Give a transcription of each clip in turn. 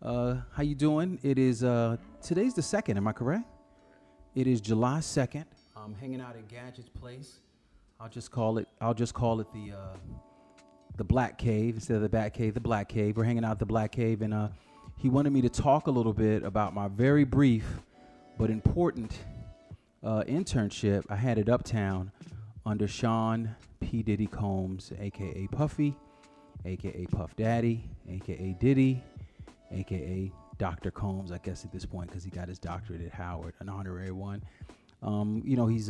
How you doing? It is today's the second. Am I correct? It is July 2nd. I'm hanging out at Gadget's place. I'll just call it the Black Cave instead of the Bat Cave. The Black Cave. We're hanging out at the Black Cave, and he wanted me to talk a little bit about my very brief but important internship I had at Uptown under Sean P. Diddy Combs, aka Puffy, aka Puff Daddy, aka Diddy, aka Dr. Combs, I guess at this point, because he got his doctorate at Howard, an honorary one. He's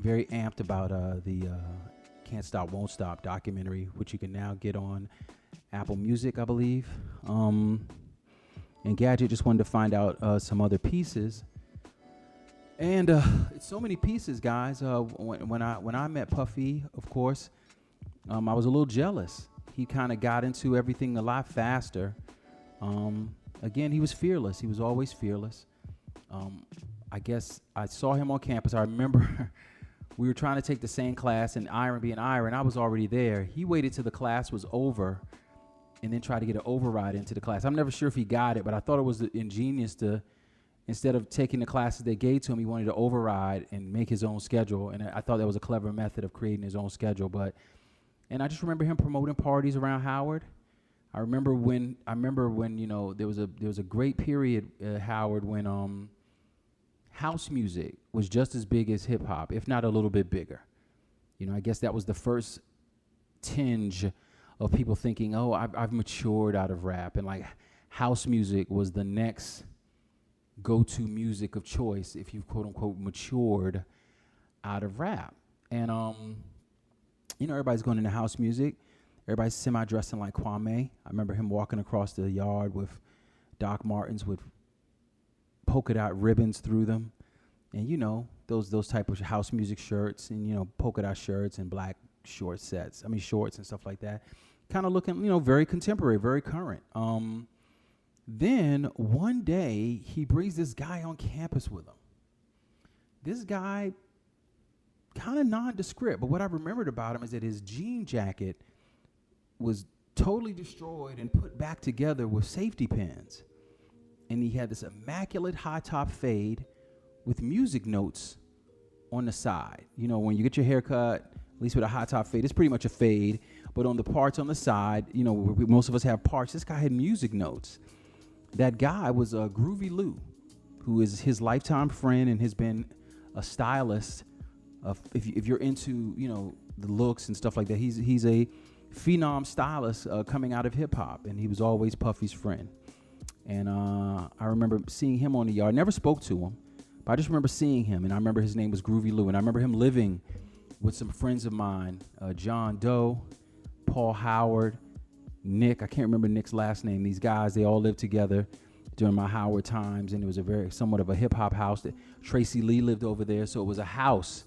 very amped about the Can't Stop, Won't Stop documentary, which you can now get on Apple Music, I believe. And Gadget just wanted to find out some other pieces. And it's so many pieces, guys. When I met Puffy, of course, I was a little jealous. He kind of got into everything a lot faster. Again, he was fearless. He was always fearless. I guess I saw him on campus. I remember we were trying to take the same class in R&B and I was already there. He waited till the class was over and then tried to get an override into the class. I'm never sure if he got it, but I thought it was ingenious to, instead of taking the classes they gave to him, he wanted to override and make his own schedule. And I thought that was a clever method of creating his own schedule. And I just remember him promoting parties around Howard. I remember when there was a great period at Howard when house music was just as big as hip hop, if not a little bit bigger. I guess that was the first tinge of people thinking, oh, I've matured out of rap, and like house music was the next go-to music of choice if you've quote unquote matured out of rap. And everybody's going into house music. Everybody's semi-dressing like Kwame. I remember him walking across the yard with Doc Martens with polka dot ribbons through them. And, those type of house music shirts and, polka dot shirts and black shorts and stuff like that. Kind of looking, very contemporary, very current. Then one day he brings this guy on campus with him. This guy, kind of nondescript, but what I remembered about him is that his jean jacket was totally destroyed and put back together with safety pins. And he had this immaculate high top fade with music notes on the side. When you get your hair cut, at least with a high top fade, it's pretty much a fade. But on the parts on the side, most of us have parts. This guy had music notes. That guy was Groovy Lou, who is his lifetime friend and has been a stylist. If you're into, the looks and stuff like that, he's a phenom stylist coming out of hip hop, and he was always Puffy's friend. And I remember seeing him on the yard. Never spoke to him, but I just remember seeing him, and I remember his name was Groovy Lou, and I remember him living with some friends of mine, John Doe, Paul Howard, Nick. I can't remember Nick's last name. These guys, they all lived together during my Howard times, and it was somewhat of a hip hop house. That Tracy Lee lived over there, so it was a house,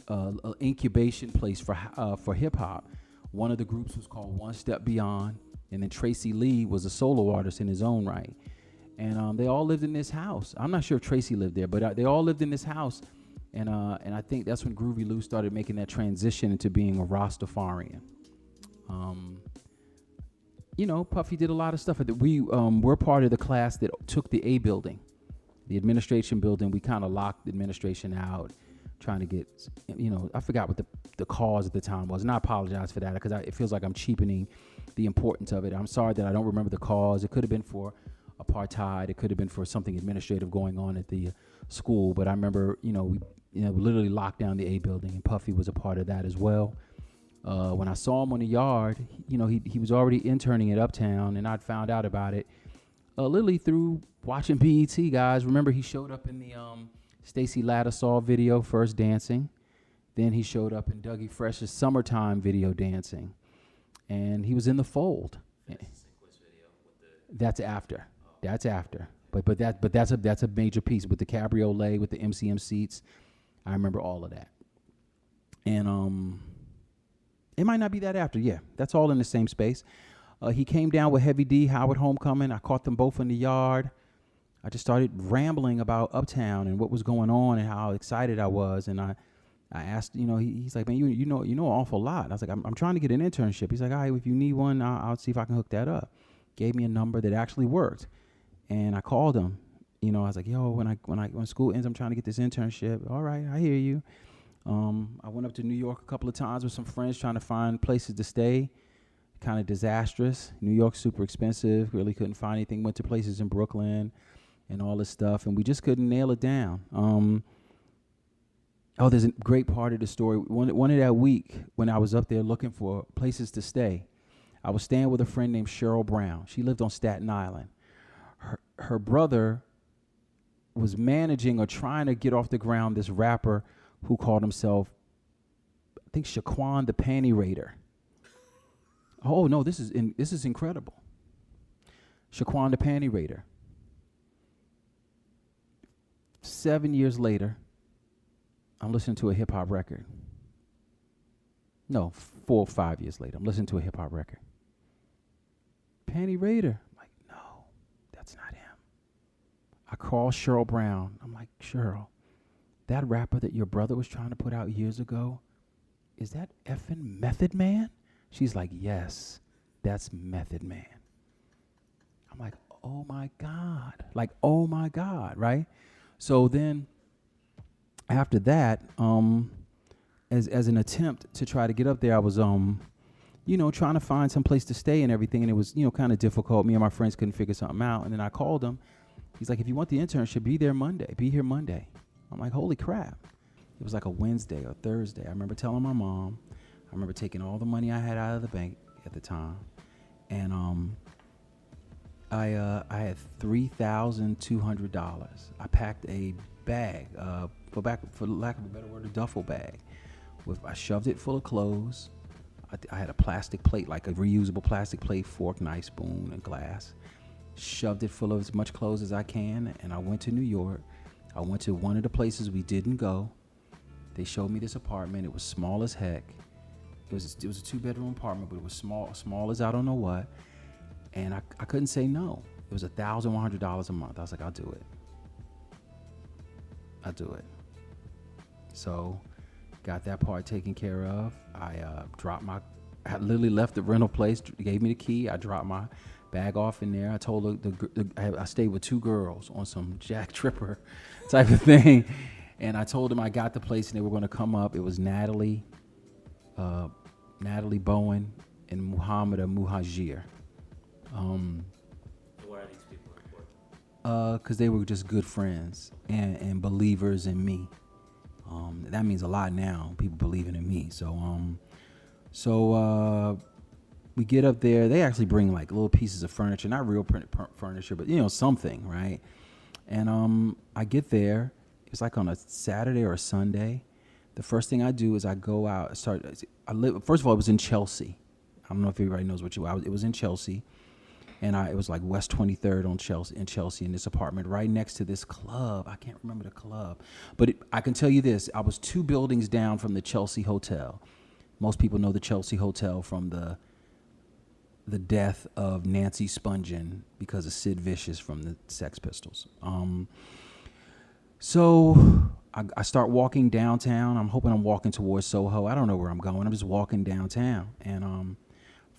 an incubation place for hip hop. One of the groups was called One Step Beyond, and then Tracy Lee was a solo artist in his own right. And they all lived in this house. I'm not sure if Tracy lived there, but they all lived in this house. And I think that's when Groovy Lou started making that transition into being a Rastafarian. Puffy did a lot of stuff. We were part of the class that took the A building, the administration building. We kind of locked the administration out, trying to get, I forgot what the cause at the time was. And I apologize for that because it feels like I'm cheapening the importance of it. I'm sorry that I don't remember the cause. It could have been for apartheid. It could have been for something administrative going on at the school. But I remember, we literally locked down the A building, and Puffy was a part of that as well. When I saw him on the yard, he was already interning at Uptown, and I'd found out about it literally through watching BET, guys. Remember, he showed up in the Stacey Lattisaw video, First Dancing. Then he showed up in Dougie Fresh's Summertime video, Dancing. And he was in The Fold. That's after. That's after. But that's a major piece with the cabriolet, with the MCM seats. I remember all of that. And it might not be that after. Yeah, that's all in the same space. He came down with Heavy D, Howard Homecoming. I caught them both in the yard. I just started rambling about Uptown and what was going on and how excited I was. And I asked, he's like, man, you know an awful lot. I was like, I'm trying to get an internship. He's like, all right, if you need one, I'll see if I can hook that up. gave me a number that actually worked. And I called him. I was like, yo, when school ends, I'm trying to get this internship. All right, I hear you. I went up to New York a couple of times with some friends trying to find places to stay. Kind of disastrous. New York's super expensive. Really couldn't find anything. Went to places in Brooklyn and all this stuff, and we just couldn't nail it down. There's a great part of the story. One of that week when I was up there looking for places to stay, I was staying with a friend named Harrell Brown. She lived on Staten Island. Her brother was managing or trying to get off the ground this rapper who called himself, I think, Shaquan the Panty Raider. Oh no, this is incredible. Shaquan the Panty Raider. 7 years later, I'm listening to a hip hop record. No, 4 or 5 years later, I'm listening to a hip hop record. Panty Raider. I'm like, no, that's not him. I call Harrell Brown. I'm like, Cheryl, that rapper that your brother was trying to put out years ago, is that effing Method Man? She's like, yes, that's Method Man. I'm like, oh my God. Like, oh my God, right? So then after that, as an attempt to try to get up there, I was, trying to find some place to stay and everything. And it was, kind of difficult. Me and my friends couldn't figure something out. And then I called him. He's like, if you want the internship, be here Monday. I'm like, holy crap. It was like a Wednesday or Thursday. I remember telling my mom. I remember taking all the money I had out of the bank at the time, and I had $3,200. I packed a bag, for lack of a better word, a duffel bag. I shoved it full of clothes. I had a plastic plate, like a reusable plastic plate, fork, knife, spoon, and glass. Shoved it full of as much clothes as I can, and I went to New York. I went to one of the places we didn't go. They showed me this apartment. It was small as heck. It was a 2-bedroom apartment, but it was small as I don't know what. And I couldn't say no. It was $1,100 a month. I was like, I'll do it. So got that part taken care of. I literally left the rental place, gave me the key. I dropped my bag off in there. I told I stayed with 2 girls on some Jack Tripper type of thing. And I told them I got the place and they were going to come up. It was Natalie Bowen and Muhammada Muhajir. Why are these people important? Because they were just good friends and believers in me. That means a lot now, people believing in me. So we get up there. They actually bring like little pieces of furniture, not real furniture, but something, right? And I get there. It was like on a Saturday or a Sunday. The first thing I do is I go out. First of all, it was in Chelsea. I don't know if everybody knows it was in Chelsea, and it was like West 23rd in Chelsea, in this apartment right next to this club. I can't remember the club, but I can tell you this: I was 2 buildings down from the Chelsea Hotel. Most people know the Chelsea Hotel from the death of Nancy Spungen because of Sid Vicious from the Sex Pistols. So I start walking downtown. I'm hoping I'm walking towards Soho. I don't know where I'm going. I'm just walking downtown. And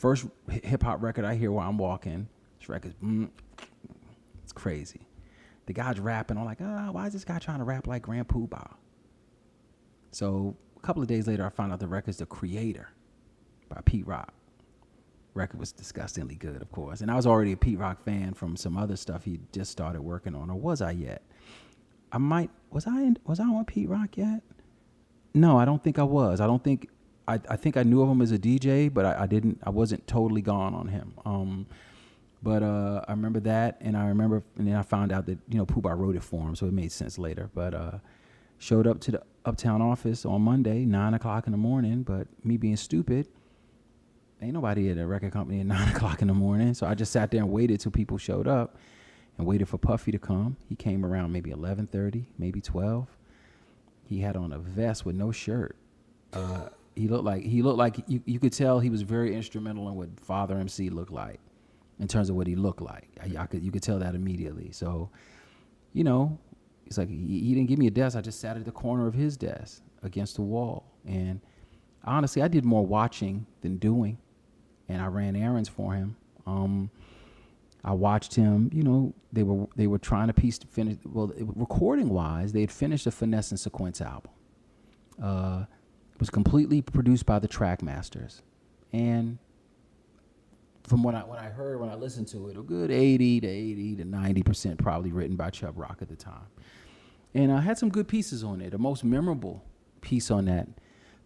first hip hop record I hear while I'm walking, this record, it's crazy. The guy's rapping. I'm like, why is this guy trying to rap like Grand Poobah? So a couple of days later, I found out the record's The Creator by Pete Rock. Record was disgustingly good, of course. And I was already a Pete Rock fan from some other stuff he just started working on, or was I yet? Was I on Pete Rock yet? No, I don't think I was. I think I knew of him as a DJ, but I wasn't totally gone on him. But I remember that, and then I found out that, Pooh-Bah wrote it for him, so it made sense later. But showed up to the Uptown office on Monday, 9 o'clock in the morning, but me being stupid, ain't nobody at a record company at 9 o'clock in the morning, so I just sat there and waited till people showed up. And waited for Puffy to come. He came around maybe 11:30, maybe 12. He had on a vest with no shirt. He looked like you could tell he was very instrumental in what Father MC looked like, in terms of what he looked like. You could tell that immediately. So, it's like he didn't give me a desk. I just sat at the corner of his desk against the wall. And honestly, I did more watching than doing, and I ran errands for him. I watched him. They were trying to finish. Well, recording wise, they had finished the Finesse and Sequence album. It was completely produced by the Trackmasters, and from what I heard when I listened to it, a good 80 to 90% probably written by Chubb Rock at the time. And I had some good pieces on it. The most memorable piece on that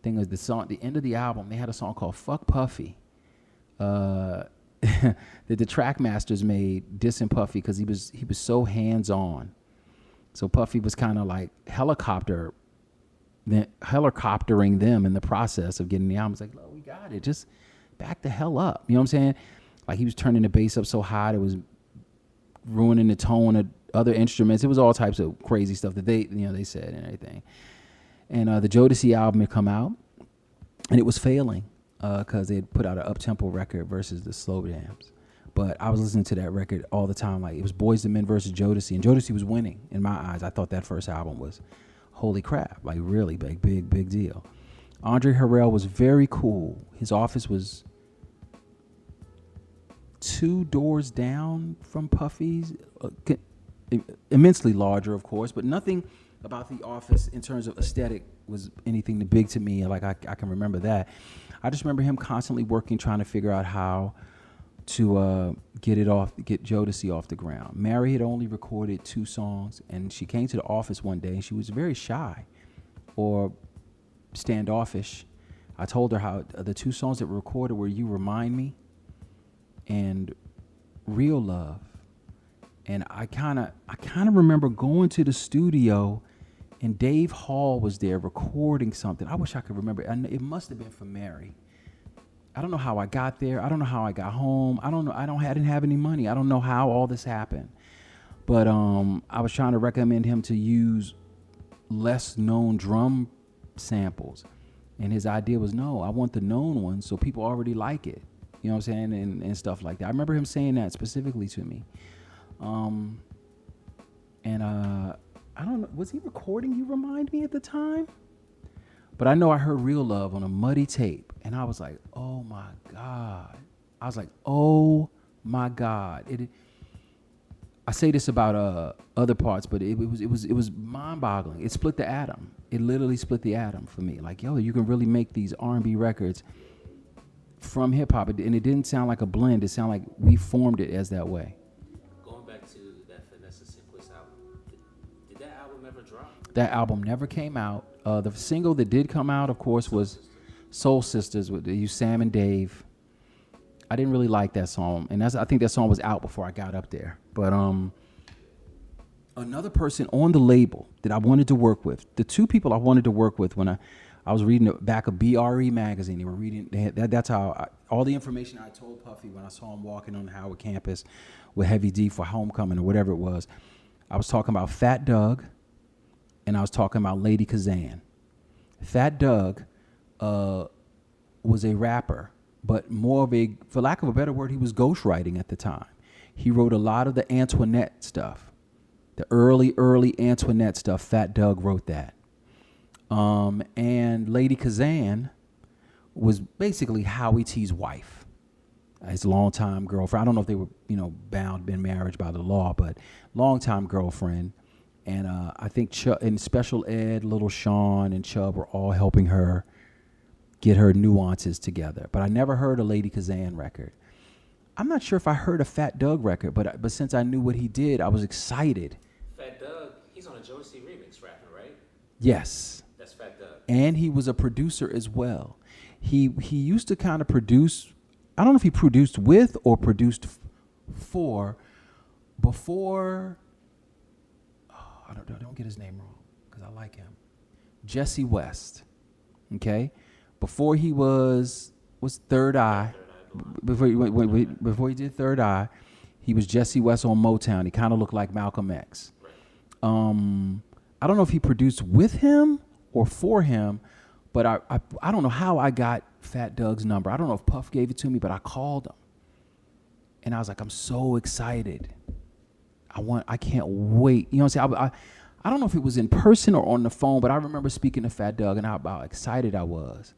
thing was the song, the end of the album. They had a song called "Fuck Puffy," that the Trackmasters made dissing Puffy because he was so hands on. So Puffy was kind of like helicoptering them in the process of getting the album. It's like, "Look, we got it. Just back the hell up." You know what I'm saying? Like he was turning the bass up so high it was ruining the tone of other instruments. It was all types of crazy stuff that they said and everything. And the Jodeci album had come out, and it was failing because they had put out an up-tempo record versus the slow jams. But I was listening to that record all the time. Like, it was Boyz II Men versus Jodeci, and Jodeci was winning in my eyes. I thought that first album was holy crap, like really big deal. Andre Harrell was very cool. His office was 2 doors down from Puffy's, immensely larger, of course, but nothing about the office in terms of aesthetic was anything big to me. Like I can remember that. I just remember him constantly working, trying to figure out how to get Jodeci off the ground. Mary had only recorded 2 songs, and she came to the office one day, and she was very shy or standoffish. I told her how the 2 songs that were recorded were "You Remind Me" and "Real Love." And I kind of remember going to the studio, and Dave Hall was there recording something. I wish I could remember. It must have been for Mary. I don't know how I got there. I don't know how I got home. I don't know. I didn't have any money. I don't know how all this happened. But I was trying to recommend him to use less known drum samples. And his idea was, no, I want the known ones so people already like it. You know what I'm saying? And stuff like that. I remember him saying that specifically to me. I don't know, was he recording You Remind Me at the time? But I know I heard Real Love on a muddy tape, and I was like, oh my God. I say this about other parts, but it was mind-boggling. It split the atom. It literally split the atom for me. Like, yo, you can really make these R&B records from hip-hop, and it didn't sound like a blend. It sounded like we formed it as that way. That album never came out. The single that did come out, of course, was Soul Sisters with you, Sam and Dave. I didn't really like that song, and I think that song was out before I got up there. But another person on the label that I wanted to work with, the 2 people I wanted to work with when I was reading the back of BRE magazine. They were reading. That's how all the information I told Puffy when I saw him walking on the Howard campus with Heavy D for homecoming or whatever it was. I was talking about Fat Doug, and I was talking about Lady Kazan. Fat Doug was a rapper, but more of a, for lack of a better word, he was ghostwriting at the time. He wrote a lot of the Antoinette stuff. The early Antoinette stuff, Fat Doug wrote that. And Lady Kazan was basically Howie T's wife, his longtime girlfriend. I don't know if they were, bound in marriage by the law, but longtime girlfriend. And I think in Special Ed, Little Sean and Chubb were all helping her get her nuances together. But I never heard a Lady Kazan record. I'm not sure if I heard a Fat Doug record, but since I knew what he did, I was excited. Fat Doug, he's on a Jodeci remix rapping, right? Yes. That's Fat Doug. And he was a producer as well. He used to kind of produce, I don't know if he produced with or produced for, before, I don't get his name wrong because I like him. Jesse West, okay? Before he was Third Eye, before he did Third Eye, he was Jesse West on Motown. He kind of looked like Malcolm X. I don't know if he produced with him or for him, but I don't know how I got Fat Doug's number. I don't know if Puff gave it to me, but I called him. And I was like, I'm so excited. I can't wait. You know what I'm saying? I don't know if it was in person or on the phone, but I remember speaking to Fat Doug and how excited I was.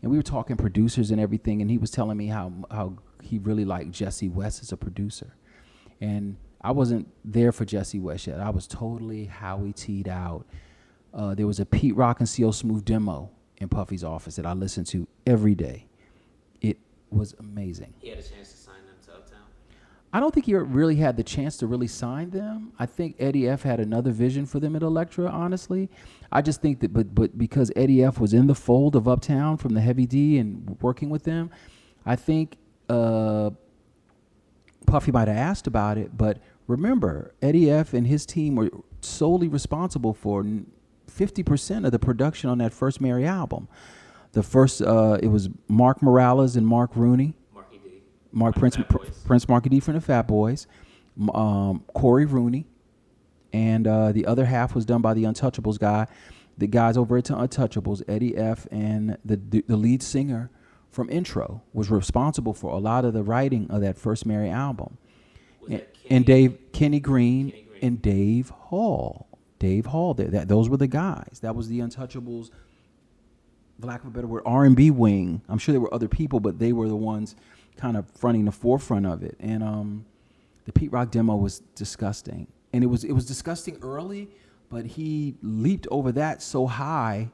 And we were talking producers and everything, and he was telling me how he really liked Jesse West as a producer. And I wasn't there for Jesse West yet. I was totally Howie T'd out. There was a Pete Rock and CL Smooth demo in Puffy's office that I listened to every day. It was amazing. He had a chance to sign them to Uptown. I don't think he really had the chance to really sign them. I think Eddie F had another vision for them at Elektra, honestly. I just think that, but because Eddie F was in the fold of Uptown from the Heavy D and working with them, I think Puffy might have asked about it. But remember, Eddie F and his team were solely responsible for 50% of the production on that first Mary album. The first, it was Mark Morales and Mark Rooney. Marky D. Prince Marky D from the Fat Boys, Corey Rooney, and the other half was done by the Untouchables guy, the guys over at Untouchables, Eddie F, and the lead singer from Intro was responsible for a lot of the writing of that first Mary album. Kenny Green and Dave Hall. Those were the guys. That was the Untouchables, for lack of a better word, R&B wing. I'm sure there were other people, but they were the ones kind of fronting the forefront of it. And the Pete Rock demo was disgusting. And it was disgusting early, but he leaped over that so high.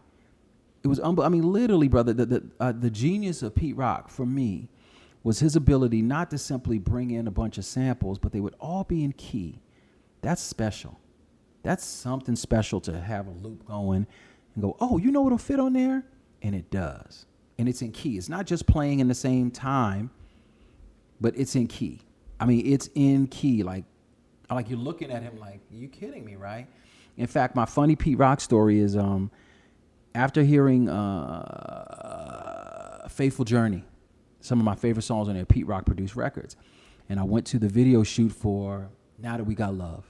It was I mean, literally, brother, the genius of Pete Rock for me was his ability not to simply bring in a bunch of samples, but they would all be in key. That's special. That's something special to have a loop going and go, oh, you know what'll fit on there? And it does. And it's in key. It's not just playing in the same time, but it's in key. I mean, it's in key. Like you're looking at him like, you kidding me, right? In fact, my funny Pete Rock story is after hearing Faithful Journey, some of my favorite songs on there, Pete Rock produced records. And I went to the video shoot for Now That We Got Love.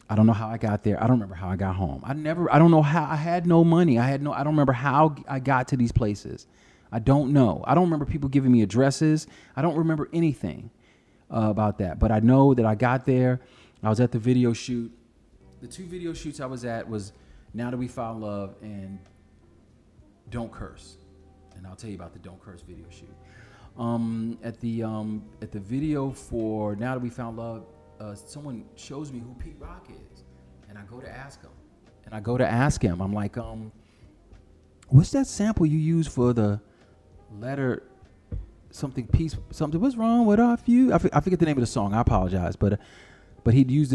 I don't know how I got there. I don't remember how I got home. I don't know how. I had no money. I don't remember how I got to these places. I don't know. I don't remember people giving me addresses. I don't remember anything about that. But I know that I got there. I was at the video shoot. The two video shoots I was at was Now That We Found Love and Don't Curse. And I'll tell you about the Don't Curse video shoot. At the video for Now That We Found Love, someone shows me who Pete Rock is, and I go to ask him. I'm like, what's that sample you use for the letter something piece something? What's wrong with our few? I forget the name of the song. I apologize, but he used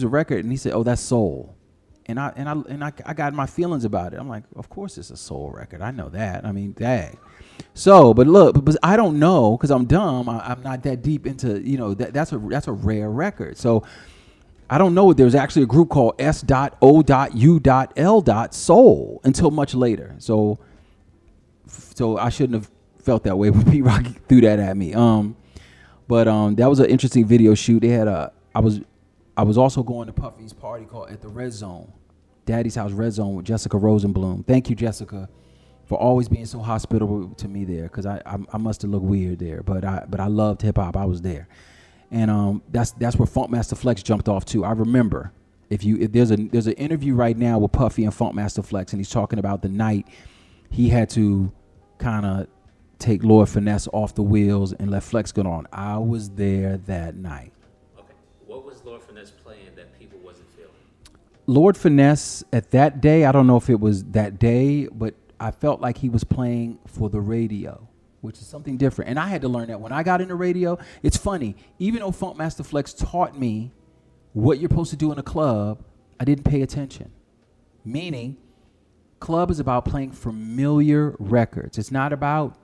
a record, and he said, oh, that's soul. And I got my feelings about it. I'm like, of course it's a soul record. I know that. I mean, dang. So, but look, but I don't know because I'm dumb. I'm not that deep into, that's a rare record. So I don't know if there's actually a group called S.O.U.L.Soul until much later. So I shouldn't have felt that way when Pete Rock threw that at me. But that was an interesting video shoot. They had I was also going to Puffy's party called at the Red Zone, Daddy's House Red Zone with Jessica Rosenblum. Thank you, Jessica, for always being so hospitable to me there, because I must have looked weird there, but I loved hip hop. I was there, and that's where Funkmaster Flex jumped off too. I remember if there's an interview right now with Puffy and Funkmaster Flex, and he's talking about the night he had to kind of take Lord Finesse off the wheels and let Flex go on. I was there that night. Okay, what was Lord Finesse playing that people wasn't feeling? Lord Finesse at that day, I don't know if it was that day, but I felt like he was playing for the radio, which is something different. And I had to learn that when I got into radio. It's funny, even though Funkmaster Flex taught me what you're supposed to do in a club, I didn't pay attention. Meaning, club is about playing familiar records. It's not about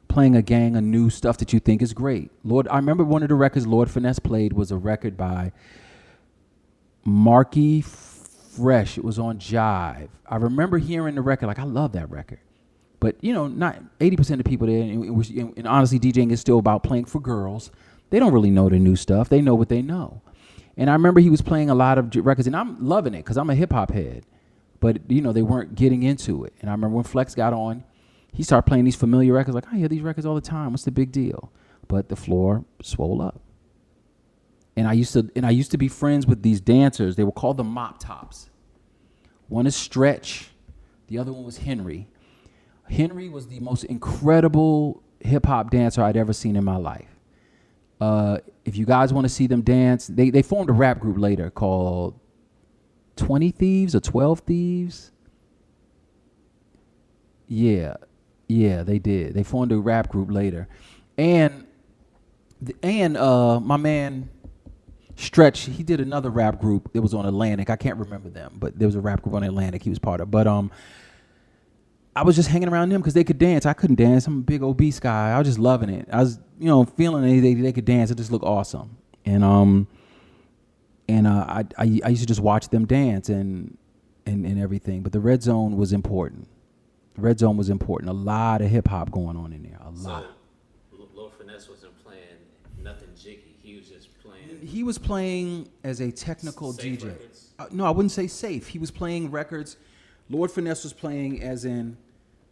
playing a gang of new stuff that you think is great. I remember one of the records Lord Finesse played was a record by Marky Fresh. It was on Jive. I remember hearing the record, like, I love that record. But, not 80% of the people there, and honestly, DJing is still about playing for girls. They don't really know the new stuff. They know what they know. And I remember he was playing a lot of records, and I'm loving it because I'm a hip-hop head. But, they weren't getting into it. And I remember when Flex got on, he started playing these familiar records, like, I hear these records all the time. What's the big deal? But the floor swole up. And I used to be friends with these dancers. They were called the Mop Tops. One is Stretch. The other one was Henry. Henry was the most incredible hip-hop dancer I'd ever seen in my life. If you guys want to see them dance, they formed a rap group later called 20 Thieves or 12 Thieves. Yeah, they did. They formed a rap group later, and my man Stretch, he did another rap group. It was on Atlantic. I can't remember them, but there was a rap group on Atlantic he was part of. But I was just hanging around them because they could dance. I couldn't dance. I'm a big obese guy. I was just loving it. I was, feeling they could dance. It just looked awesome. And I used to just watch them dance and everything. But the Red Zone was important. The Red Zone was important. A lot of hip hop going on in there. A lot. So Lord Finesse wasn't playing nothing jiggy. He was just playing. He was playing as a technical safe DJ. Records? No, I wouldn't say safe. He was playing records. Lord Finesse was playing as in,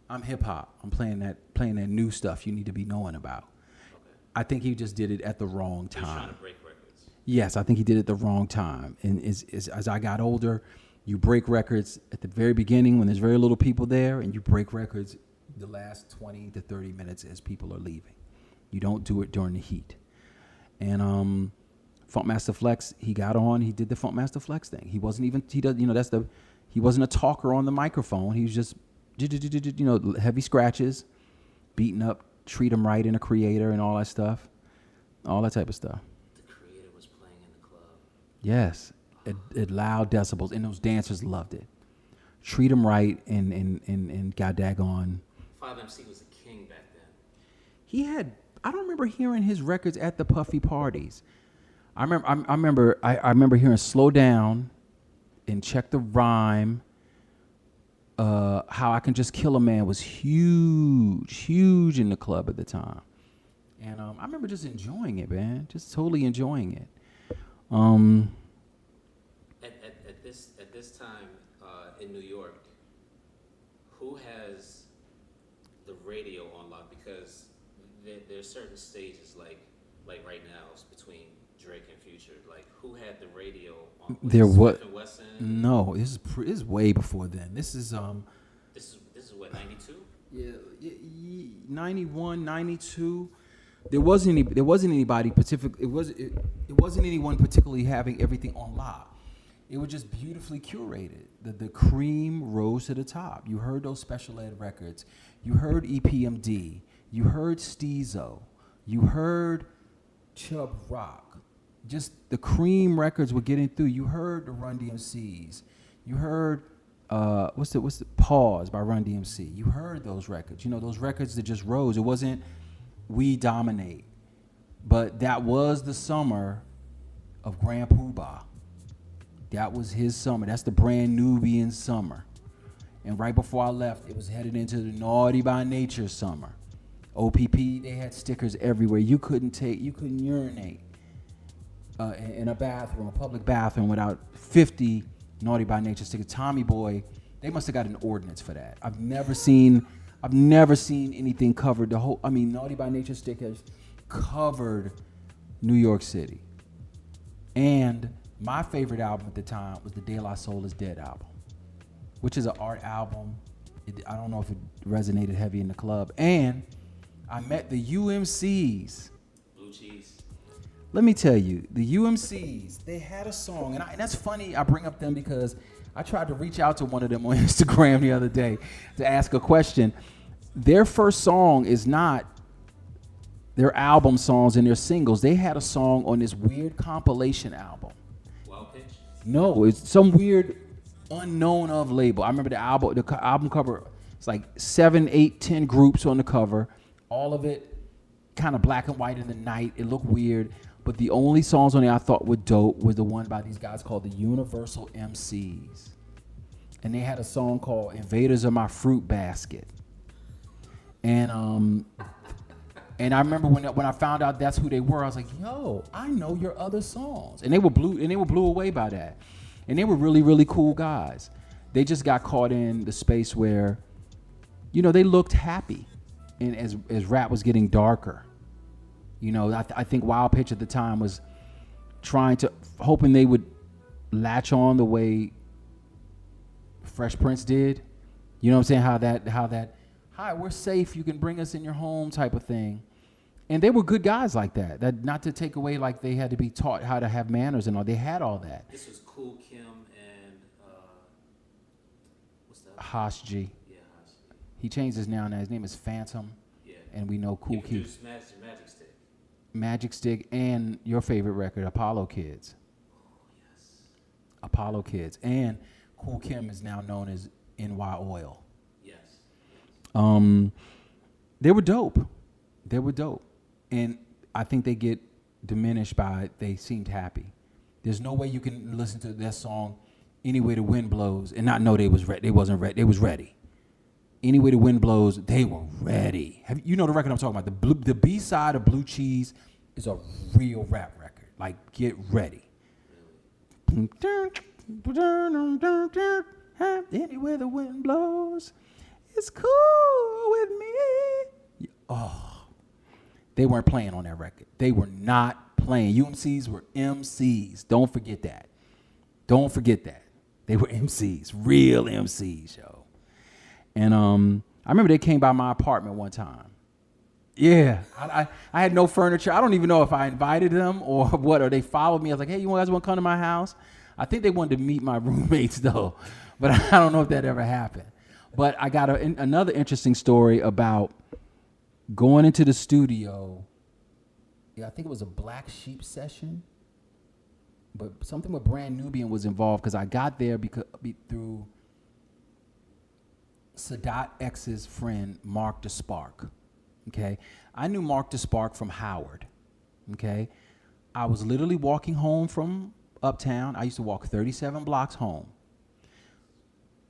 I'm hip hop. I'm playing that new stuff you need to be knowing about. Okay. I think he just did it at the wrong time. He was trying to break records. Yes, I think he did it at the wrong time. And as I got older, you break records at the very beginning when there's very little people there, and you break records the last 20 to 30 minutes as people are leaving. You don't do it during the heat. And Funkmaster Flex, he got on, he did the Funkmaster Flex thing. He wasn't he wasn't a talker on the microphone. He was just, heavy scratches, beating up, treat him right in a creator and all that stuff, all that type of stuff. The creator was playing in the club. Yes, at loud decibels, and those dancers loved it. Treat him right and got daggone. 5MC was a king back then. He had, I don't remember hearing his records at the Puffy parties. I remember hearing Slow Down and Check the Rhyme. How I Can Just Kill a Man was huge in the club at the time. And I remember just enjoying it, man. Just totally enjoying it. At this time in New York, who has the radio on lock? Because there's certain stages like right now it's between Drake and Future. Like, who had the radio on? There was West End? No. This is way before then. This is This is what, 92? Yeah, 91, 92. There wasn't anybody particular. It wasn't anyone particularly having everything on lock. It was just beautifully curated. The cream rose to the top. You heard those special ed records. You heard EPMD. You heard Steezo. You heard Chubb Rock. Just the cream records were getting through. You heard the Run DMCs. You heard what's the Pause by Run DMC. You heard those records. Those records that just rose. It wasn't We Dominate, but that was the summer of Grand Poobah. That was his summer. That's the brand Nubian summer. And right before I left, it was headed into the Naughty by Nature summer. OPP, they had stickers everywhere. You couldn't urinate in a public bathroom without 50 Naughty by Nature stickers. Tommy Boy, they must have got an ordinance for that. I've never seen anything covered Naughty by Nature stickers covered New York City. And my favorite album at the time was the De La Soul Is Dead album, which is an art album. I don't know if it resonated heavy in the club. And I met the UMCs. Blue Cheese. Let me tell you, the UMCs, they had a song. And that's funny, I bring up them because I tried to reach out to one of them on Instagram the other day to ask a question. Their first song is not their album songs and their singles. They had a song on this weird compilation album. Wild Pitch? No, it's some weird unknown of label. I remember the album cover. It's like 7, 8, 10 groups on the cover. All of it kind of black and white in the night. It looked weird. But the only songs on there I thought were dope was the one by these guys called the Universal MCs. And they had a song called Invaders of My Fruit Basket. And I remember when I found out that's who they were, I was like, yo, I know your other songs. And they were blew away by that. And they were really, really cool guys. They just got caught in the space where, they looked happy. And as rap was getting darker, I think Wild Pitch at the time was hoping they would latch on the way Fresh Prince did. You know what I'm saying? How that, hi, we're safe, you can bring us in your home type of thing. And they were good guys like that. That not to take away like they had to be taught how to have manners and all. They had all that. This was Cool Kim and what's that? Haas G. Yeah, Haas. He changed his now. His name is Phantom. Yeah. And we know Cool Kim. Magic Stick. Magic Stick and your favorite record, Apollo Kids. Oh, yes. Apollo Kids. And Cool Kim is now known as NY Oil. Yes. They were dope. They were dope. And I think they get diminished by they seemed happy. There's no way you can listen to that song Any Way the Wind Blows and not know they was ready. They wasn't ready. They was ready. Any Way the Wind Blows, they were ready. You know the record I'm talking about. The B-side of Blue Cheese is a real rap record. Like, get ready. Anywhere the wind blows, it's cool with me. Oh. They weren't playing on that record. They were not playing. UMCs were MCs. Don't forget that. Don't forget that. They were MCs, real MCs, yo. And I remember they came by my apartment one time. Yeah, I had no furniture. I don't even know if I invited them or what, or they followed me. I was like, hey, you guys want to come to my house? I think they wanted to meet my roommates, though, but I don't know if that ever happened. But I got another interesting story about going into the studio. Yeah, I think it was a Black Sheep session, but something with Brand Nubian was involved because I got there through Sadat X's friend, Mark DeSpark. Okay, I knew Mark DeSpark from Howard. Okay, I was literally walking home from Uptown. I used to walk 37 blocks home.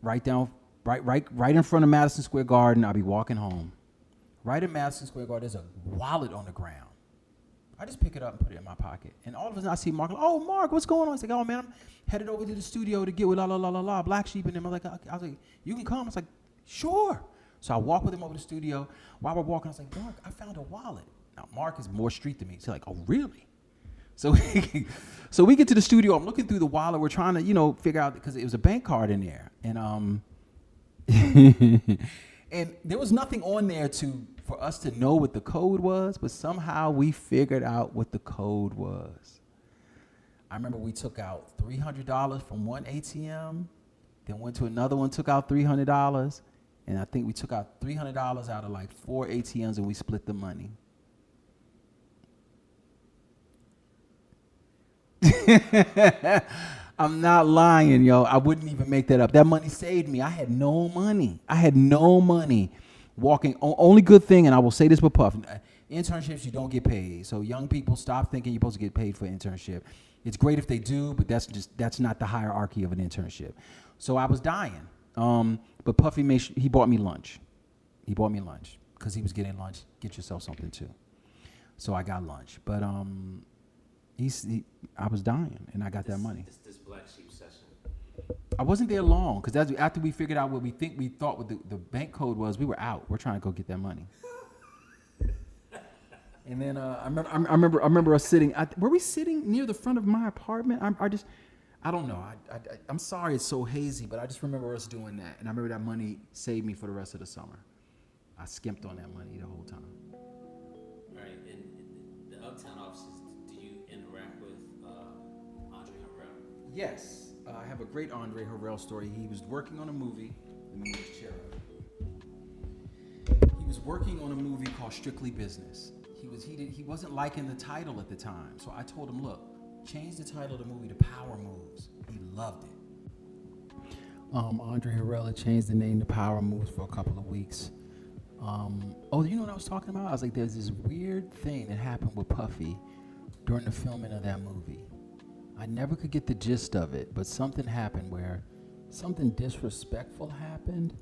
Right in front of Madison Square Garden. I'll be walking home. Right at Madison Square Garden, there's a wallet on the ground. I just pick it up and put it in my pocket. And all of a sudden, I see Mark. Oh, Mark, what's going on? He's like, oh, man, I'm headed over to the studio to get with Black Sheep and them. I was like, you can come? I was like, sure. So I walk with him over to the studio. While we're walking, I was like, Mark, I found a wallet. Now, Mark is more street than me. So like, oh, really? So we get to the studio. I'm looking through the wallet. We're trying to, figure out, because it was a bank card in there. And and there was nothing on there for us to know what the code was, but somehow we figured out what the code was. I remember we took out $300 from one ATM, then went to another one, took out $300, and I think we took out $300 out of like 4 ATMs, and we split the money. I'm not lying, yo. I wouldn't even make that up. That money saved me. I had no money. Walking, only good thing, and I will say this with Puff, internships, you don't get paid. So young people, stop thinking you're supposed to get paid for an internship. It's great if they do, but that's not the hierarchy of an internship. So I was dying. But Puffy he bought me lunch. He bought me lunch because he was getting lunch. Get yourself something too. So I got lunch. But I was dying, and I got that money. This Black Sheep session. I wasn't there long because after we figured out what we thought what the bank code was, we were out. We're trying to go get that money. And then I remember us sitting. Were we sitting near the front of my apartment? I don't know. I'm sorry it's so hazy, but I just remember us doing that, and I remember that money saved me for the rest of the summer. I skimped on that money the whole time. Right. In the Uptown offices, do you interact with Andre Harrell? Yes. I have a great Andre Harrell story. He was working on a movie. Let me move this chair up. He was working on a movie called Strictly Business. He wasn't liking the title at the time. So I told him, look, change the title of the movie to Power Moves. He loved it. Andre Harrell had changed the name to Power Moves for a couple of weeks. You know what I was talking about? I was like, there's this weird thing that happened with Puffy during the filming of that movie. I never could get the gist of it, but something happened where something disrespectful happened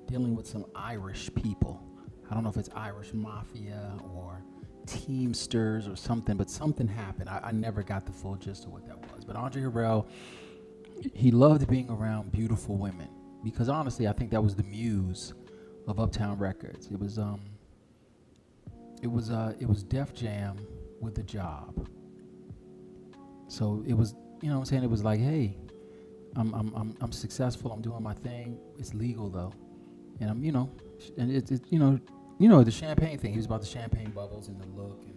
dealing with some Irish people. I don't know if it's Irish mafia or Teamsters or something, but something happened. I never got the full gist of what that was. But Andre Harrell, he loved being around beautiful women because honestly, I think that was the muse of Uptown Records. It was Def Jam with The Job. So it was, you know what I'm saying? It was like, hey, I'm successful. I'm doing my thing. It's legal though. And I'm, and it's the champagne thing. He was about the champagne bubbles and the look and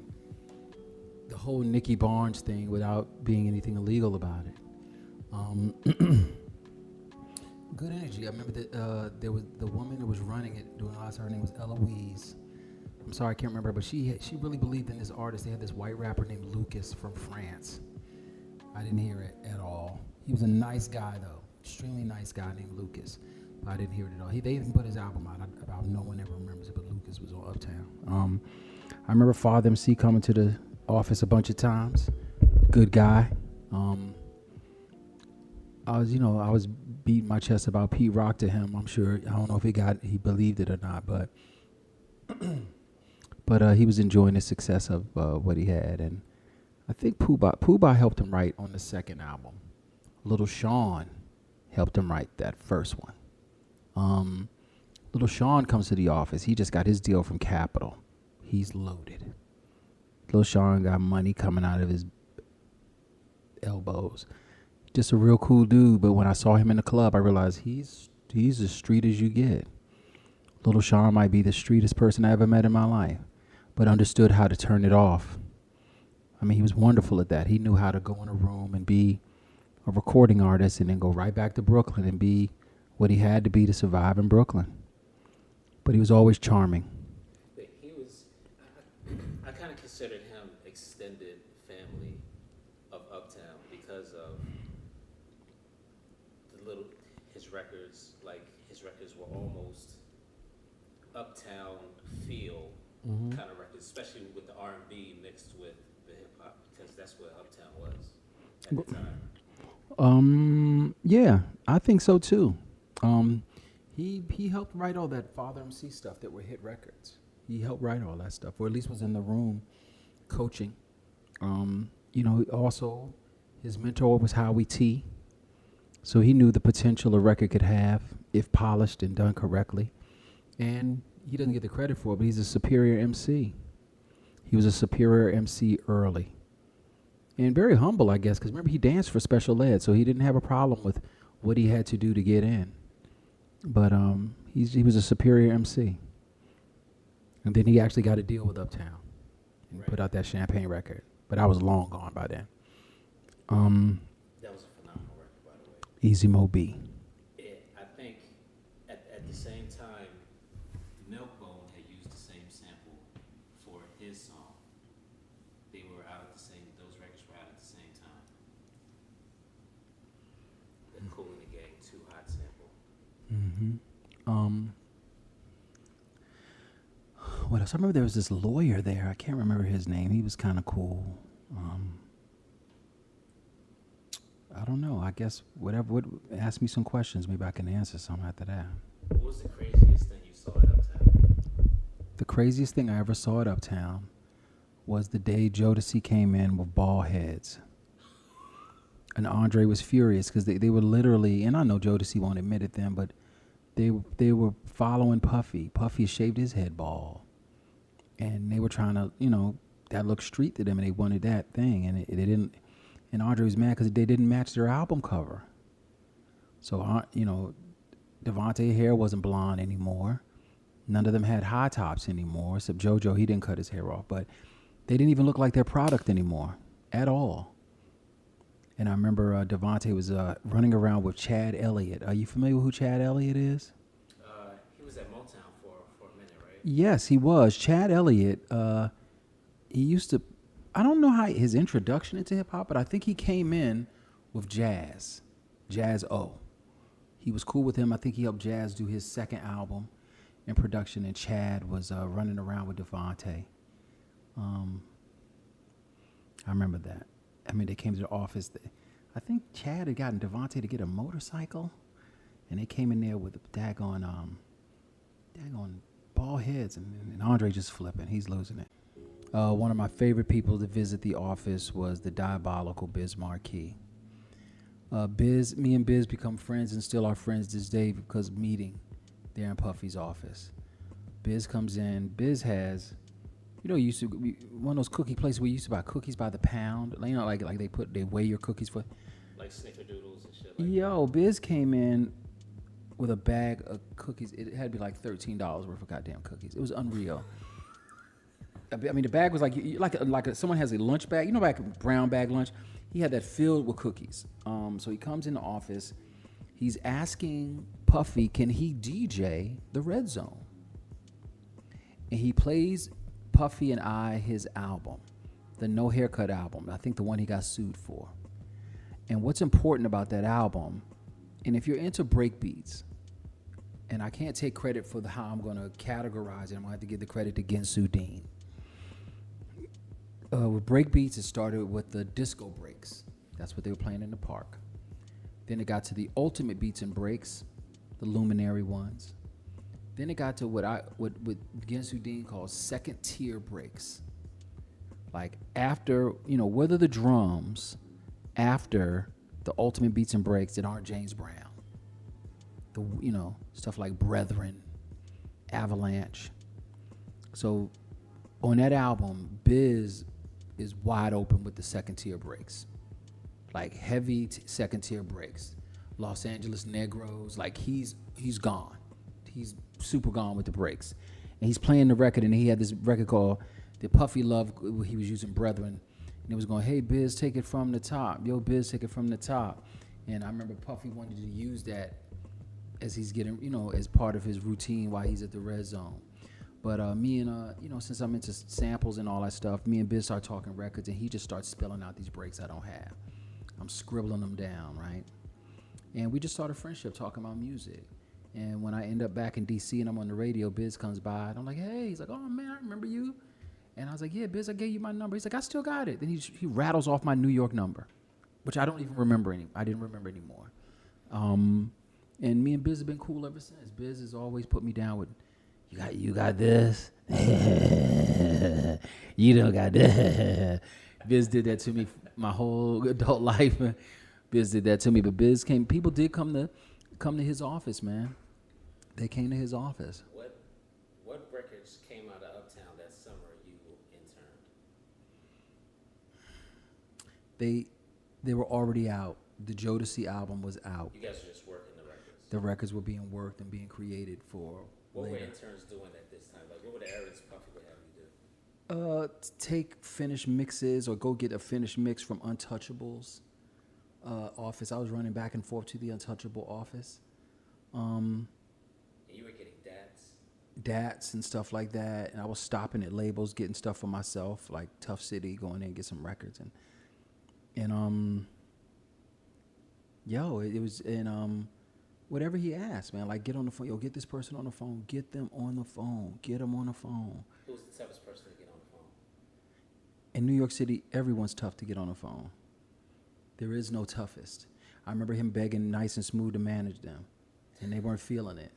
the whole Nicky Barnes thing without being anything illegal about it. Good energy. I remember that there was the woman that was running it doing all this. Her name was Eloise. I'm sorry, I can't remember, but she really believed in this artist. They had this white rapper named Lucas from France. I didn't hear it at all. He was a nice guy though, extremely nice guy named Lucas. But I didn't hear it at all. They even put his album out. About no one ever remembers it, but Lucas was on Uptown. I remember Father MC coming to the office a bunch of times. Good guy. I was beating my chest about Pete Rock to him. I'm sure. I don't know if he believed it or not, but he was enjoying the success of what he had, and I think Pooh Bah helped him write on the second album. Little Sean helped him write that first one. Little Sean comes to the office. He just got his deal from Capitol. He's loaded. Little Sean got money coming out of his elbows. Just a real cool dude, but when I saw him in the club, I realized he's as street as you get. Little Sean might be the streetest person I ever met in my life, but understood how to turn it off. I mean, he was wonderful at that. He knew how to go in a room and be a recording artist and then go right back to Brooklyn and be what he had to be to survive in Brooklyn. But he was always charming. I kind of considered him extended family of Uptown because of his records. Like, his records were almost Uptown feel kind of records, especially with the R&B mixed with the hip hop, because that's what Uptown was at the time. Yeah, I think so too. He helped write all that Father MC stuff that were hit records. He helped write all that stuff, or at least was in the room coaching. Also his mentor was Howie T. So he knew the potential a record could have if polished and done correctly. And he doesn't get the credit for it, but he's a superior MC. He was a superior MC early. And very humble, I guess, because remember, he danced for special ed, so he didn't have a problem with what he had to do to get in. But he was a superior MC. And then he actually got a deal with Uptown and put out that Champagne record. But I was long gone by then. That was a phenomenal record, by the way. Easy Mo B. I think at the same time, Milkbone had used the same sample for his song. They were out at the same, those records were out at the same time. The Cool in the Gang, Too Hot sample. What else? I remember there was this lawyer there. I can't remember his name. He was kind of cool. I don't know. I guess whatever. Ask me some questions. Maybe I can answer some after that. What was the craziest thing you saw at Uptown? The craziest thing I ever saw at Uptown was the day Jodeci came in with bald heads. And Andre was furious because they were literally, and I know Jodeci won't admit it then, but they were following Puffy. Puffy shaved his head bald. And they were trying to, that looked street to them, and they wanted that thing. And it didn't, and Andre was mad because they didn't match their album cover. So, Devontae hair wasn't blonde anymore. None of them had high tops anymore, except JoJo. He didn't cut his hair off. But they didn't even look like their product anymore at all. And I remember Devontae was running around with Chad Elliott. Are you familiar with who Chad Elliott is? He was at Motown for a minute, right? Yes, he was. Chad Elliott, he used to, I don't know how his introduction into hip-hop, but I think he came in with Jazz O. He was cool with him. I think he helped Jazz do his second album in production, and Chad was running around with Devontae. I remember that. I mean, they came to the office. I think Chad had gotten Devontae to get a motorcycle, and they came in there with the daggone bald heads, and Andre just flipping. He's losing it. One of my favorite people to visit the office was the diabolical Biz Marquis. Me and Biz become friends and still are friends this day because of meeting there in Puffy's office. Biz comes in. Biz has, used to be one of those cookie places where you used to buy cookies by the pound. Like they weigh your cookies for. Like snickerdoodles and shit. Biz came in with a bag of cookies. It had to be like $13 worth of goddamn cookies. It was unreal. I mean, the bag was like someone has a lunch bag. You know, like a brown bag lunch. He had that filled with cookies. So he comes in the office. He's asking Puffy, can he DJ the Red Zone? And he plays Puffy and I his album, the No Haircut album. I think the one he got sued for. And what's important about that album, and if you're into breakbeats, and I can't take credit for how I'm going to categorize it. I'm going to have to give the credit to Ginsu Dean. With breakbeats, it started with the disco breaks. That's what they were playing in the park. Then it got to the ultimate beats and breaks, the luminary ones. Then it got to what Ginsu Dean calls second tier breaks. Like after, whether the drums after the ultimate beats and breaks that aren't James Brown. Stuff like Brethren, Avalanche. So on that album, Biz is wide open with the second tier breaks. Like heavy second tier breaks. Los Angeles Negros, like he's gone. He's super gone with the breaks. And he's playing the record, and he had this record called The Puffy Love. He was using Brethren. And it was going, hey, Biz, take it from the top. Yo, Biz, take it from the top. And I remember Puffy wanted to use that as he's getting, as part of his routine while he's at the Red Zone. But me and, since I'm into samples and all that stuff, me and Biz start talking records, and he just starts spelling out these breaks I don't have. I'm scribbling them down, right? And we just started friendship talking about music. And when I end up back in D.C. and I'm on the radio, Biz comes by, and I'm like, hey. He's like, oh, man, I remember you. And I was like, yeah, Biz, I gave you my number. He's like, I still got it. Then he rattles off my New York number, which I don't even remember I didn't remember anymore. And me and Biz have been cool ever since. Biz has always put me down with, you got this. You don't got this. Biz did that to me my whole adult life. Biz did that to me, but people did come to his office, man. They came to his office. What records came out of Uptown that summer you interned? They were already out. The Jodeci album was out. You guys were just working the records. The records were being worked and being created for What later. were interns doing at this time? Like, what were the errands Puffy would have you do? Take finished mixes or go get a finished mix from Untouchables office. I was running back and forth to the Untouchable office. And you were getting DATs and stuff like that. And I was stopping at labels, getting stuff for myself, like Tough City, going in and get some records. And it was, whatever he asked, man, like get on the phone. Yo, get this person on the phone. Get them on the phone. Get them on the phone. Who's the toughest person to get on the phone? In New York City, everyone's tough to get on the phone. There is no toughest. I remember him begging Nice and Smooth to manage them, and they weren't feeling it.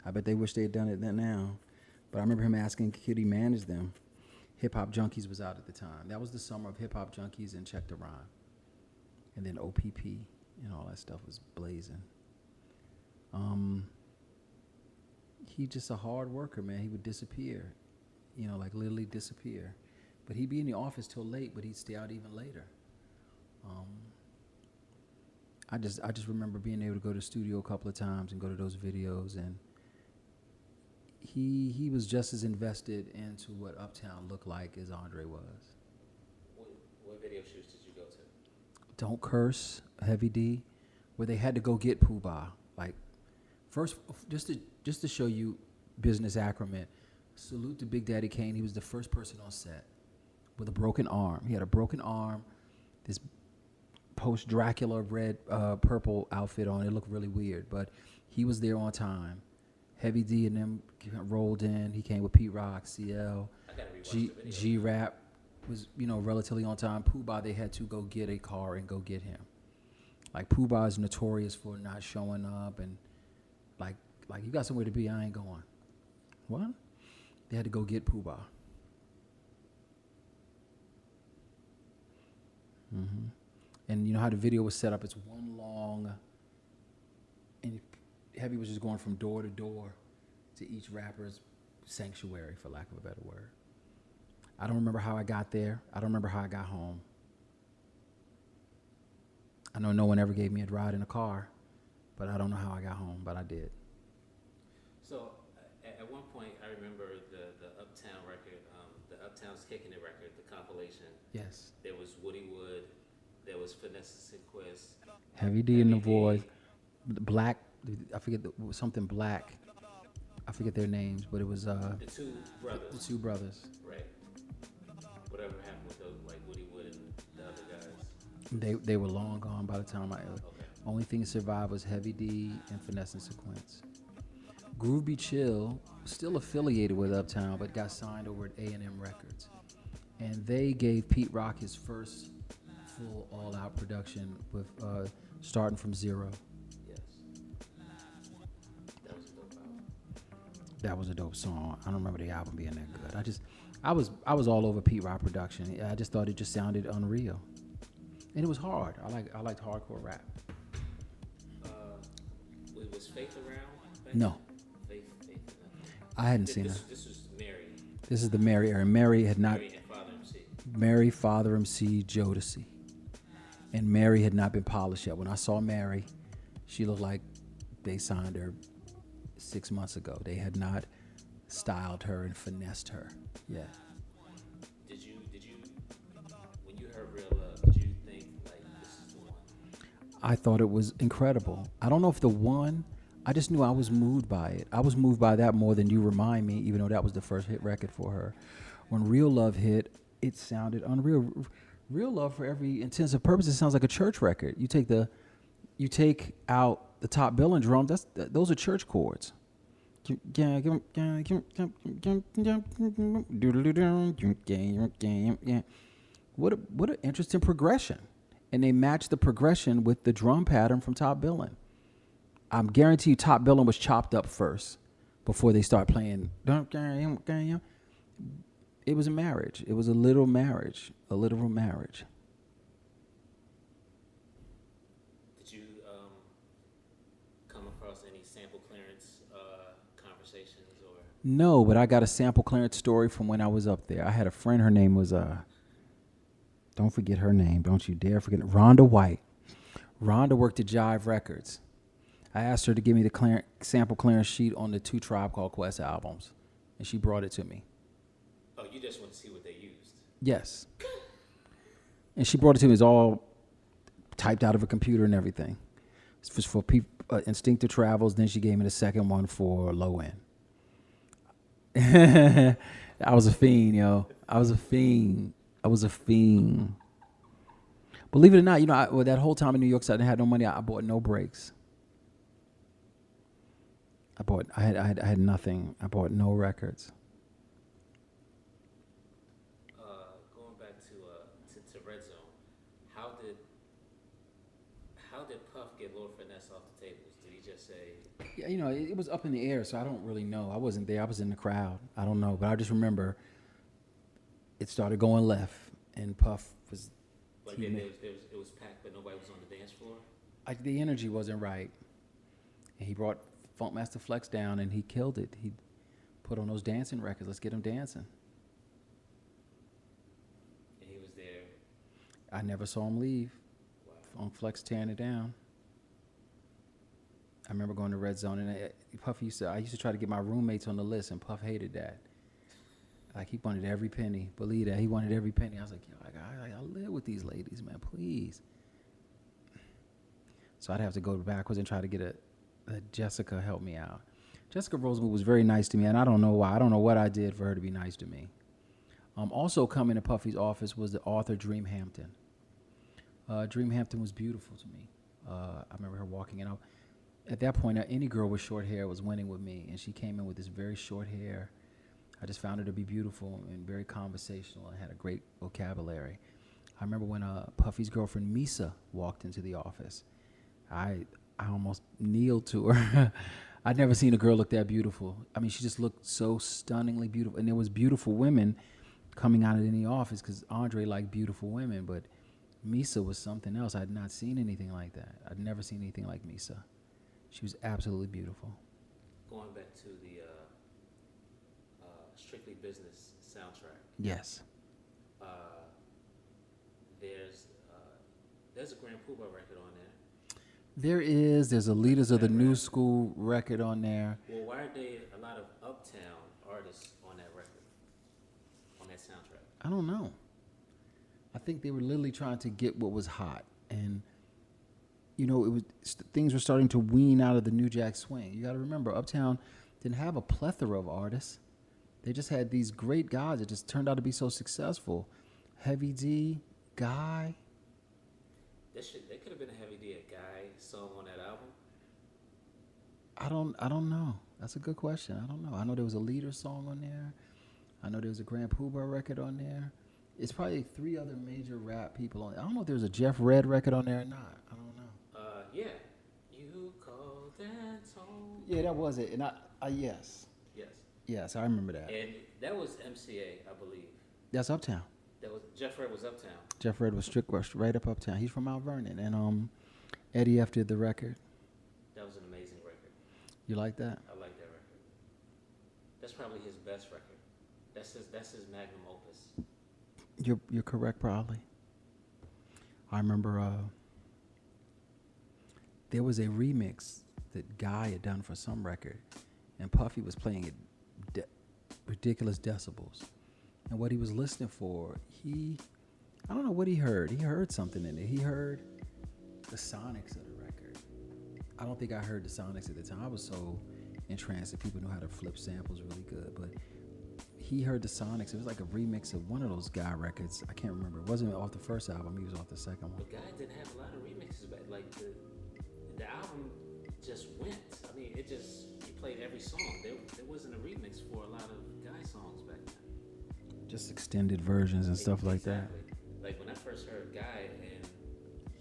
I bet they wish they had done it then now. But I remember him asking, could he manage them? Hip Hop Junkies was out at the time. That was the summer of Hip Hop Junkies and Check the Rhyme. And then OPP and all that stuff was blazing. He just a hard worker, man. He would disappear, like literally disappear. But he'd be in the office till late, but he'd stay out even later. I just remember being able to go to the studio a couple of times and go to those videos, and he was just as invested into what Uptown looked like as Andre was. What video shoots did you go to? Don't Curse, Heavy D, where they had to go get Pooh Bah. Like, first, just to show you business acumen, salute to Big Daddy Kane. He was the first person on set with a broken arm. He had a broken arm, this post-Dracula red, purple outfit on. It looked really weird, but he was there on time. Heavy D and them rolled in. He came with Pete Rock, CL, G-Rap was, relatively on time. Pooh Bah, they had to go get a car and go get him. Like, Pooh Bah is notorious for not showing up, and like you got somewhere to be, I ain't going. What? They had to go get Pooh Bah. Mm-hmm. And you know how the video was set up? It's one long, and Heavy was just going from door to door to each rapper's sanctuary, for lack of a better word. I don't remember how I got there. I don't remember how I got home. I know no one ever gave me a ride in a car. But I don't know how I got home, but I did. So at one point, I remember the Uptown record, the Uptown's Kicking It record, the compilation. Yes. There was Woody Wood, there was Finesse Quest, Heavy D in the voice. Black, I forget something black. I forget their names, but it was the two brothers. the two brothers. Right. Whatever happened with those, like Woody Wood and the other guys? They were long gone by the time I. Okay. Only thing that survived was Heavy D and Finesse and Sequence. Groove Be Chill, still affiliated with Uptown, but got signed over at A&M Records, and they gave Pete Rock his first full all-out production with starting from zero. Yes. That was a dope album. That was a dope song. I don't remember the album being that good. I was all over Pete Rock production. I just thought it just sounded unreal, and it was hard. I liked hardcore rap. Was Faith around? No, Faith. I hadn't seen her. This was Mary. This is the Mary era. Mary had not. Mary and Father MC. Mary, Father MC, Jodeci, and Mary had not been polished yet. When I saw Mary, she looked like they signed her 6 months ago. They had not styled her and finessed her yet. Did you when you heard Real Love, did you think like this is the one? I thought it was incredible. I don't know if the one, I just knew I was moved by it. I was moved by that more than You Remind Me, even though that was the first hit record for her. When Real Love hit, it sounded unreal. Real Love, for every intensive purpose, it sounds like a church record. You take out the top billing drum. Those are church chords. What an interesting progression. And they matched the progression with the drum pattern from Top Billin'. I'm guarantee you Top Billin' was chopped up first before they start playing. It was a marriage. It was a literal marriage. A literal marriage. Did you come across any sample clearance conversations or? No, but I got a sample clearance story from when I was up there. I had a friend. Her name was don't forget her name. Don't you dare forget it. Rhonda White. Rhonda worked at Jive Records. I asked her to give me the sample clearance sheet on the 2 Tribe Called Quest albums, and she brought it to me. Oh, you just want to see what they used? Yes. And she brought it to me. It's all typed out of a computer and everything. It's for Instinctive Travels. Then she gave me the second one for Low End. I was a fiend, yo. I was a fiend. Believe it or not, that whole time in New York City, I had no money. I bought no breaks. I had nothing. I bought no records. Going back to Red Zone, how did Puff get Lord Finesse off the tables? Did he just say? Yeah, it was up in the air, so I don't really know. I wasn't there. I was in the crowd. I don't know, but I just remember it started going left, and Puff was. Like it was packed, but nobody was on the dance floor. The energy wasn't right, and he brought Funkmaster Flex down, and he killed it. He put on those dancing records. Let's get him dancing. And he was there. I never saw him leave. Wow. Funk Flex tearing it down. I remember going to Red Zone, and Puffy I used to try to get my roommates on the list, and Puff hated that. Like, he wanted every penny. Believe that. He wanted every penny. I was like, I live with these ladies, man, please. So I'd have to go backwards and try to get Jessica help me out. Jessica Rosewood was very nice to me, and I don't know why. I don't know what I did for her to be nice to me. Also coming to Puffy's office was the author Dream Hampton. Dream Hampton was beautiful to me. I remember her walking in. At that point, any girl with short hair was winning with me, and she came in with this very short hair. I just found her to be beautiful and very conversational and had a great vocabulary. I remember when Puffy's girlfriend Misa walked into the office. I almost kneeled to her. I'd never seen a girl look that beautiful. I mean, she just looked so stunningly beautiful. And there was beautiful women coming out in the office because Andre liked beautiful women, but Misa was something else. I had not seen anything like that. I'd never seen anything like Misa. She was absolutely beautiful. Going back to the Strictly Business soundtrack. Yes. There's a Grand Poobah record on there. There's a Leaders of the New School record on there. Well, why are there a lot of Uptown artists on that record, on that soundtrack? I don't know. I think they were literally trying to get what was hot, and it was things were starting to wean out of the New Jack Swing. You got to remember, Uptown didn't have a plethora of artists. They just had these great guys that just turned out to be so successful. Heavy D, Guy. That could have been a Heavy D, a Guy song on that album. I don't know. That's a good question. I don't know. I know there was a Leader song on there. I know there was a Grand Poobah record on there. It's probably 3 other major rap people on. I don't know if there was a Jeff Red record on there or not. I don't know. Yeah. You call that song? Yeah, that was it. And yes. Yes. Yes, I remember that. And that was MCA, I believe. That's Uptown. That was Jeff Red was Uptown. Jeff Red was right up Uptown. He's from Mount Vernon, and Eddie F did the record. That was an amazing record. You like that? I like that record. That's probably his best record. That's his magnum opus. You're correct, probably. I remember there was a remix that Guy had done for some record, and Puffy was playing it ridiculous decibels. And what he was listening for, I don't know what he heard. He heard something in it. He heard the sonics of the record. I don't think I heard the sonics at the time. I was so entranced that people knew how to flip samples really good, but he heard the sonics. It was like a remix of one of those Guy records. I can't remember. It wasn't off the first album. He was off the second one. But Guy didn't have a lot of remixes, but like the album just went. I mean, he played every song. There wasn't a remix for a lot of Guy songs back then. Just extended versions and stuff like that. Like when I first heard Guy and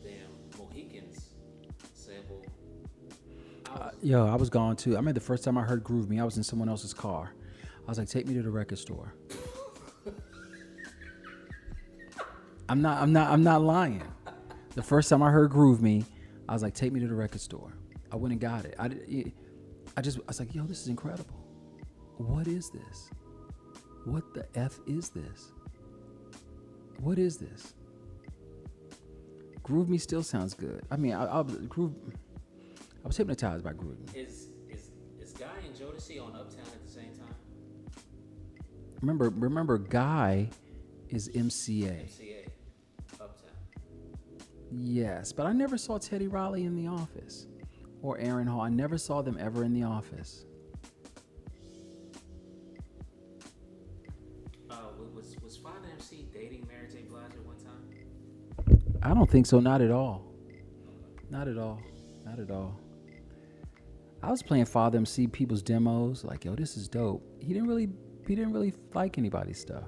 damn Mohicans sample, I was gone too. I remember the first time I heard Groove Me, I was in someone else's car. I was like, take me to the record store. I'm not lying. The first time I heard Groove Me, I was like, take me to the record store. I went and got it. I was like, yo, this is incredible. What is this? What the F is this? What is this? Groove Me still sounds good. I mean, I was hypnotized by Groove Me. Is Guy and Jodeci on Uptown at the same time? Remember, Guy is MCA. MCA, Uptown. Yes, but I never saw Teddy Riley in The Office or Aaron Hall. I never saw them ever in The Office. Was Father MC dating Mary J. Blige at one time? I don't think so. Not at all. Not at all. Not at all. I was playing Father MC people's demos, like, yo, this is dope. He didn't really like anybody's stuff.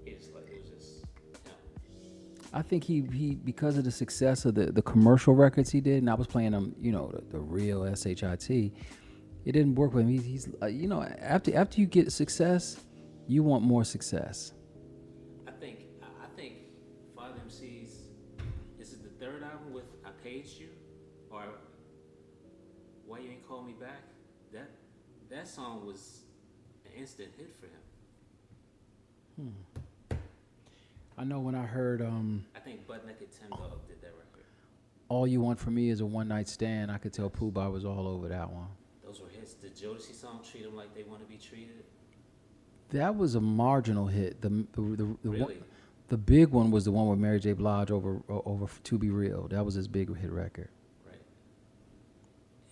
It was just him. I think he because of the success of the commercial records he did, and I was playing them, the real SHIT. It didn't work with him. He's after you get success, you want more success. I think Father MC's, is it the third album with I Paged You, or Why You Ain't Call Me Back? That song was an instant hit for him. I know when I heard I think Butt Naked Tim Dog did that record. All You Want From Me Is a One Night Stand, I could tell Pooh-Bah was all over that one. Those were hits. The Jodeci song, Treat Them Like They Want to Be Treated. That was a marginal hit. Really? The big one was the one with Mary J. Blige over To Be Real. That was his big hit record. Right.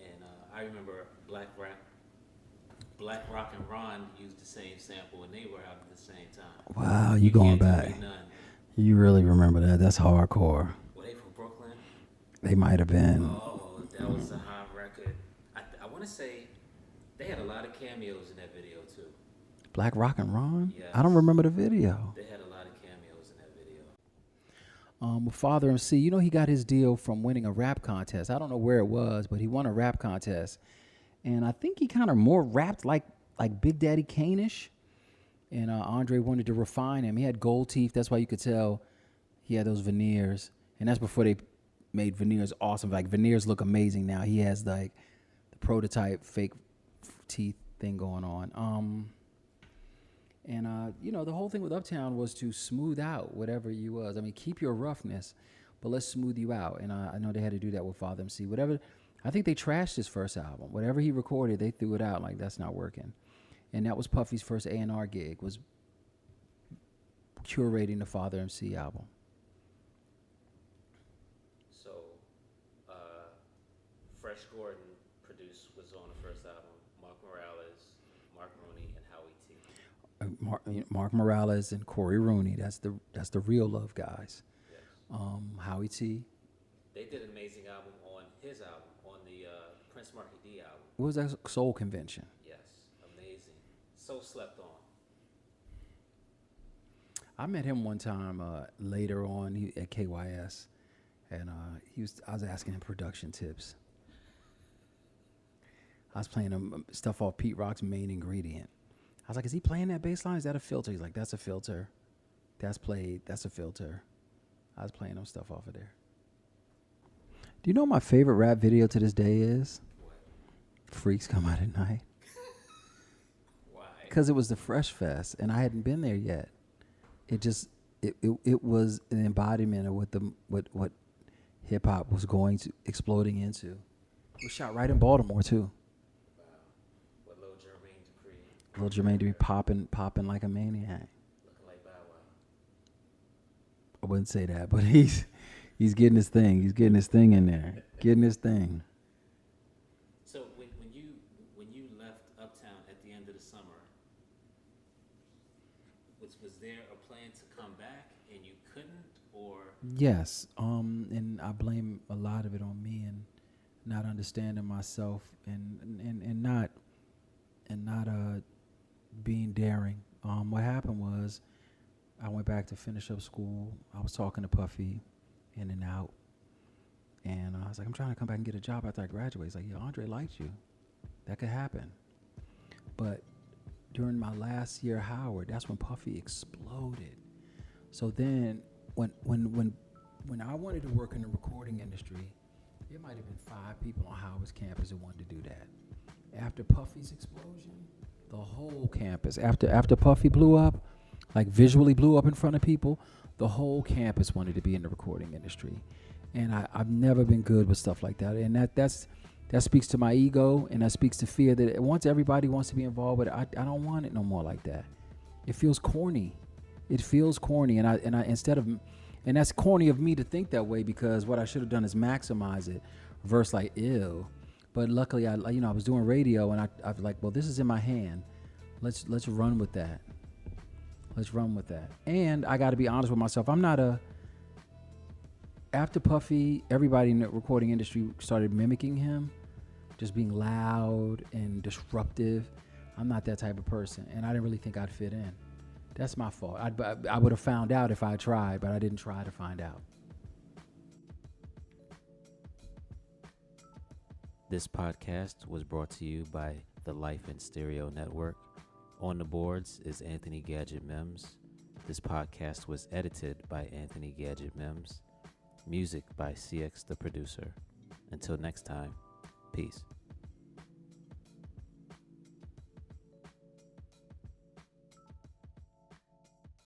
And I remember Black Rock and Ron used the same sample, and they were out at the same time. Wow, you going back. You really remember that. That's hardcore. Were they from Brooklyn? They might have been. Oh, that was a hot record. I want to say they had a lot of cameos in that video, too. Black Rock and Ron? Yes. I don't remember the video. They had a lot of cameos in that video. With Father MC, he got his deal from winning a rap contest. I don't know where it was, but he won a rap contest. And I think he kind of more rapped like Big Daddy Kane-ish. And Andre wanted to refine him. He had gold teeth. That's why you could tell he had those veneers. And that's before they made veneers awesome. Like, veneers look amazing now. He has, like, the prototype fake teeth thing going on. The whole thing with Uptown was to smooth out whatever you was. I mean, keep your roughness, but let's smooth you out. And I know they had to do that with Father MC. Whatever, I think they trashed his first album. Whatever he recorded, they threw it out like that's not working. And that was Puffy's first A&R gig, was curating the Father MC album. So, Fresh Gordon was on the first album. Mark Morales, Mark Rooney, and Howie T. Mark Morales and Corey Rooney. That's the real love guys. Yes. Howie T. They did an amazing album on his album, on the Prince Marky D album. What was that? Soul Convention. Yes, amazing. So slept on. I met him one time later on at KYS, and I was asking him production tips. I was playing him stuff off Pete Rock's Main Ingredient. I was like, is he playing that bass line? Is that a filter? He's like, that's a filter. That's played. That's a filter. I was playing him stuff off of there. Do you know what my favorite rap video to this day is? What? Freaks Come Out at Night. Why? Because it was the Fresh Fest, and I hadn't been there yet. It just it was an embodiment of what hip hop was exploding into. It was shot right in Baltimore too. Wow. What Lil Jermaine Dupri? Lil Jermaine Dupri popping like a maniac. Looking like Bow Wow. I wouldn't say that, but he's getting his thing. He's getting his thing in there. Getting his thing. So when you left Uptown at the end of the summer, was there a plan to come back and you couldn't, or? Yes. And I blame a lot of it on me and not understanding myself and not being daring. What happened was I went back to finish up school. I was talking to Puffy in and out. And I was like, I'm trying to come back and get a job after I graduate. He's like, yeah, Andre liked you. That could happen. But during my last year at Howard, that's when Puffy exploded. So then when I wanted to work in the recording industry, there might have been 5 people on Howard's campus that wanted to do that. After Puffy's explosion, the whole campus, after Puffy blew up, like visually blew up in front of people, the whole campus wanted to be in the recording industry. And I've never been good with stuff like that. And that speaks to my ego, and that speaks to fear that once everybody wants to be involved with it, I don't want it no more like that. It feels corny. It feels corny, and I and that's corny of me to think that way, because what I should have done is maximize it versus like ew. But luckily, I was doing radio, and I was like, well, this is in my hand. Let's run with that. Let's run with that. And I got to be honest with myself. After Puffy, everybody in the recording industry started mimicking him, just being loud and disruptive. I'm not that type of person, and I didn't really think I'd fit in. That's my fault. I would have found out if I tried, but I didn't try to find out. This podcast was brought to you by the Life in Stereo Network. On the boards is Anthony Gadget Mims. This podcast was edited by Anthony Gadget Mims. Music by CX the producer. Until next time, peace.